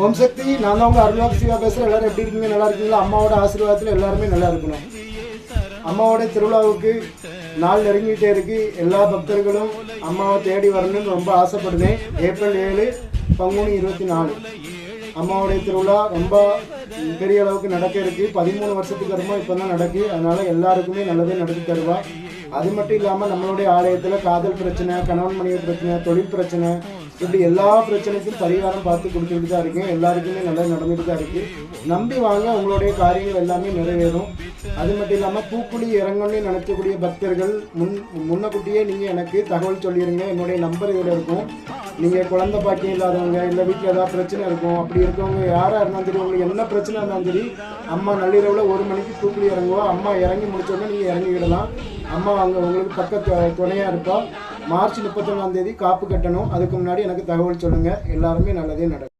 ஓம் சக்தி. நான் தான் உங்க அருள்வாக்கு சிவா பேசுகிறேன். எல்லாரும் எப்படி இருக்கீங்க? நல்லா இருக்கீங்களா? அம்மாவோட ஆசீர்வாதத்தில் எல்லாருமே நல்லா இருக்கணும். அம்மாவோட திருவிழாவுக்கு நாள் நெருங்கிட்டே இருக்கு. எல்லா பக்தர்களும் அம்மாவை தேடி வரணும்னு ரொம்ப ஆசைப்படுவேன். ஏப்ரல் 7 பங்குனி 24 அம்மாவுடைய திருவிழா ரொம்ப பெரிய அளவுக்கு நடக்க இருக்கு. 13 வருஷத்துக்கு அப்புறமா இப்போ தான் நடக்கு. அதனால எல்லாருக்குமே நல்லதே நடத்தி தருவா. அது மட்டும் இல்லாமல் நம்மளுடைய ஆலயத்தில் காதல் பிரச்சனை, கணவன் மனைவி பிரச்சனை, தொழில் பிரச்சனை, இப்படி எல்லா பிரச்சனைக்கும் பரிகாரம் பார்த்து கொடுத்துக்கிட்டு தான் இருக்கேன். எல்லாருக்குமே நல்லா நடந்துட்டு தான் இருக்கு. நம்பி வாங்க, உங்களுடைய காரியங்கள் எல்லாமே நிறைவேறும். அது மட்டும் இல்லாமல் பூக்குழி இறங்கணும்னு நினைக்கக்கூடிய பக்தர்கள் முன்னக்கூட்டியே நீங்கள் எனக்கு தகவல் சொல்லிடுங்க. என்னுடைய நம்பர் இதில் இருக்கும். நீங்கள் குழந்தை பாக்கியம் இல்லாதவங்க, இல்லை வீட்டில் ஏதாவது பிரச்சனை இருக்கும், அப்படி இருக்கவங்க யாராக இருந்தாலும் சரி, உங்களுக்கு என்ன பிரச்சனை இருந்தாலும் சரி, அம்மா நள்ளிரவில் 1 மணிக்கு பூக்குழி இறங்குவோம். அம்மா இறங்கி முடிச்சோடனே நீங்கள் இறங்கிவிடலாம். அம்மா அங்கே உங்களுக்கு பக்கத்து துணையாக இருப்பா. மார்ச் 31ஆம் தேதி காப்பு கட்டணும். அதுக்கு முன்னாடி எனக்கு தகவல் சொல்லுங்கள். எல்லாருமே நல்லதே நடக்கும்.